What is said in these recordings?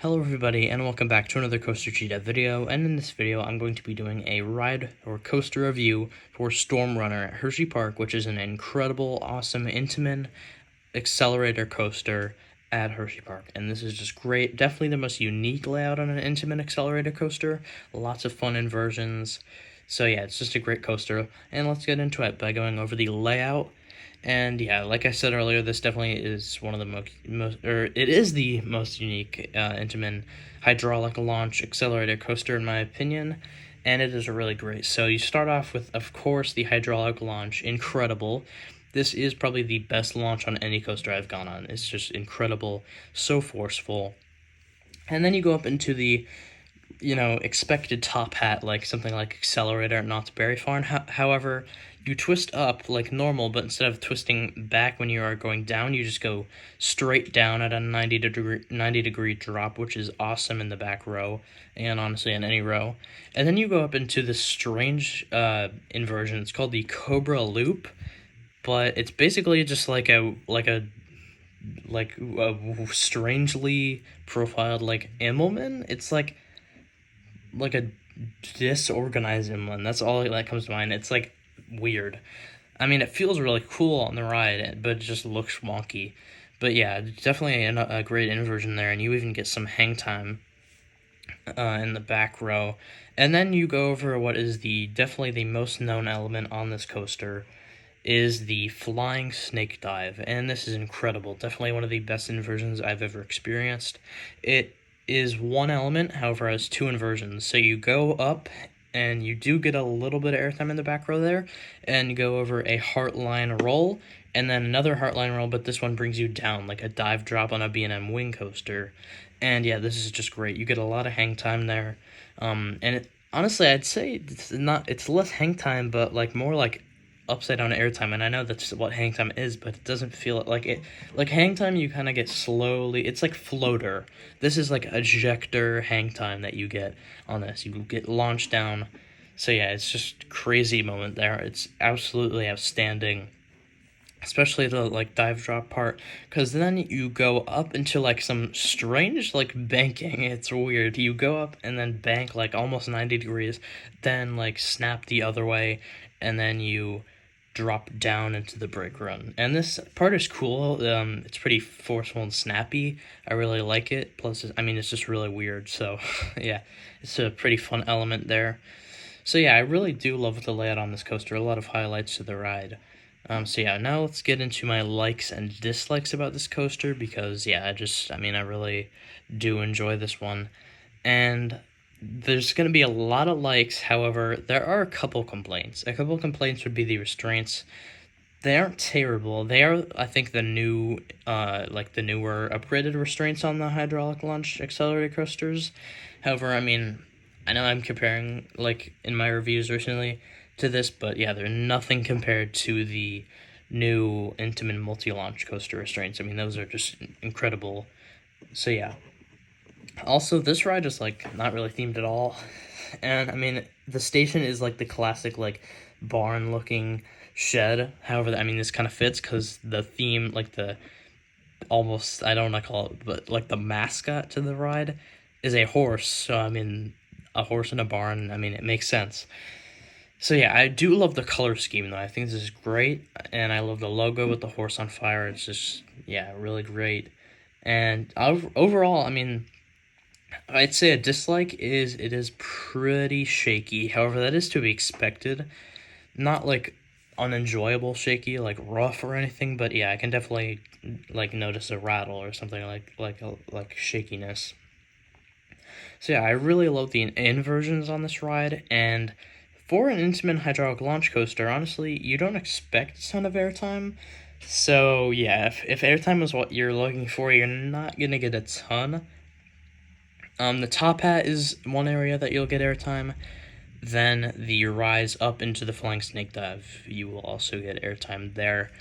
Hello everybody and welcome back to another Coaster Cheetah video, and in this video I'm going to be doing a ride or coaster review for Storm Runner at Hershey Park, which is an incredible, awesome, Intamin accelerator coaster at Hershey Park. And this is just great, definitely the most unique layout on an Intamin accelerator coaster, lots of fun inversions. So yeah, it's just a great coaster, and let's get into it by going over the layout. And yeah, like I said earlier, this definitely is one of the it is the most unique Intamin hydraulic launch accelerator coaster in my opinion, and it is really great. So you start off with, of course, the hydraulic launch, incredible. This is probably the best launch on any coaster I've gone on. It's just incredible, so forceful. And then you go up into the expected top hat, like something like Accelerator at Knott's Berry Farm. However, you twist up like normal, but instead of twisting back when you are going down, you just go straight down at a 90 degree drop, which is awesome in the back row, and honestly in any row. And then you go up into this strange inversion. It's called the Cobra Loop, but it's basically just like a strangely profiled like Immelman. It's like a disorganized Immelman. That's all that comes to mind. It's like weird. I mean, it feels really cool on the ride, but it just looks wonky. But yeah, definitely a great inversion there, and you even get some hang time in the back row. And then you go over what is definitely the most known element on this coaster, is the flying snake dive, and this is incredible. Definitely one of the best inversions I've ever experienced. It is one element, however, has two inversions. So you go up, and you do get a little bit of airtime in the back row there, and you go over a heartline roll, and then another heartline roll, but this one brings you down, like a dive drop on a B&M wing coaster. And yeah, this is just great. You get a lot of hang time there, and honestly, I'd say it's less hang time, but like more like upside down airtime. And I know that's what hang time is, but it doesn't feel like it. Like hang time, you kind of get slowly. It's like floater. This is like ejector hang time that you get on this. You get launched down. So yeah, it's just crazy moment there. It's absolutely outstanding, especially the like dive drop part, because then you go up into like some strange like banking. It's weird. You go up and then bank like almost 90 degrees, then like snap the other way, and then you drop down into the brake run. And this part is cool. It's pretty forceful and snappy. I really like it. Plus, I mean, it's just really weird. So yeah, it's a pretty fun element there. So yeah, I really do love the layout on this coaster. A lot of highlights to the ride. So yeah, now let's get into my likes and dislikes about this coaster, because yeah, I really do enjoy this one. And there's going to be a lot of likes, however, there are a couple complaints. A couple complaints would be the restraints. They aren't terrible. They are, I think, the newer upgraded restraints on the hydraulic launch accelerator coasters. However, I mean, I know I'm comparing, like, in my reviews recently to this, but yeah, they're nothing compared to the new Intamin multi-launch coaster restraints. I mean, those are just incredible. So yeah. Also, this ride is, like, not really themed at all. And, I mean, the station is, like, the classic, like, barn-looking shed. However, I mean, this kind of fits because the theme, like, the almost, I don't want to call it, but, like, the mascot to the ride is a horse. So, I mean, a horse in a barn, I mean, it makes sense. So, yeah, I do love the color scheme, though. I think this is great, and I love the logo with the horse on fire. It's just, yeah, really great. And overall, I mean, I'd say a dislike is it is pretty shaky. However, that is to be expected. Not like unenjoyable shaky, like rough or anything, but yeah, I can definitely like notice a rattle or something like shakiness. So yeah, I really love the inversions on this ride, and for an Intamin hydraulic launch coaster, honestly, you don't expect a ton of airtime. So yeah, if airtime is what you're looking for, you're not gonna get a ton. The top hat is one area that you'll get airtime. Then the rise up into the flying snake dive, you will also get airtime there.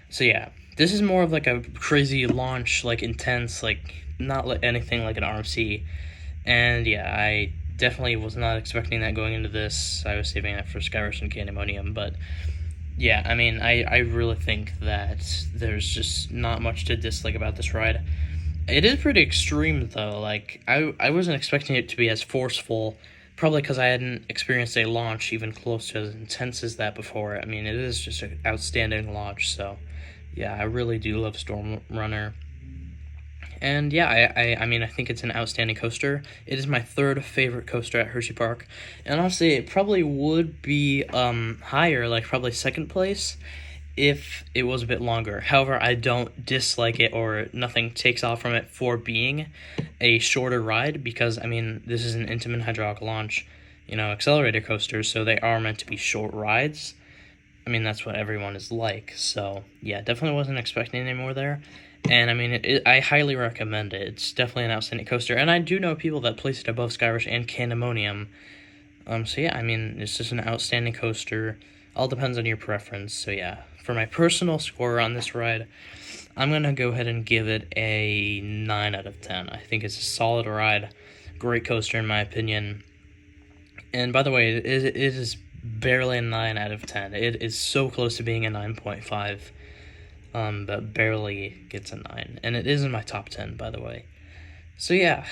So yeah, this is more of like a crazy launch, like intense, like not like anything like an RMC. And yeah, I definitely was not expecting that going into this. I was saving that for Skyrush and Canobie, but yeah, I mean, I really think that there's just not much to dislike about this ride. It is pretty extreme though. Like I wasn't expecting it to be as forceful, probably because I hadn't experienced a launch even close to as intense as that before. I mean, it is just an outstanding launch. So, yeah, I really do love Storm Runner. And yeah, I mean, I think it's an outstanding coaster. It is my third favorite coaster at Hershey Park, and honestly, it probably would be higher, like probably second place, if it was a bit longer. However, I don't dislike it or nothing takes off from it for being a shorter ride because, I mean, this is an Intamin hydraulic launch, accelerator coasters, so they are meant to be short rides. I mean, that's what everyone is like. So, yeah, definitely wasn't expecting any more there. And, I mean, I highly recommend it. It's definitely an outstanding coaster. And I do know people that place it above Skyrush and Canobie. So, yeah, I mean, it's just an outstanding coaster. All depends on your preference. So, yeah, for my personal score on this ride, I'm going to go ahead and give it a 9 out of 10. I think it's a solid ride. Great coaster, in my opinion. And, by the way, it is barely a 9 out of 10. It is so close to being a 9.5, but barely gets a 9. And it is in my top 10, by the way. So yeah,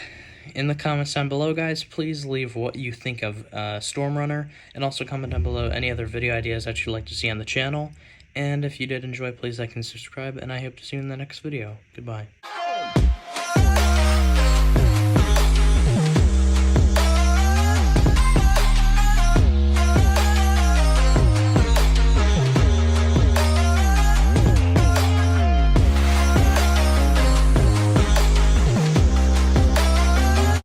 in the comments down below, guys, please leave what you think of Storm Runner, and also comment down below any other video ideas that you'd like to see on the channel. And if you did enjoy, please like and subscribe, and I hope to see you in the next video. Goodbye.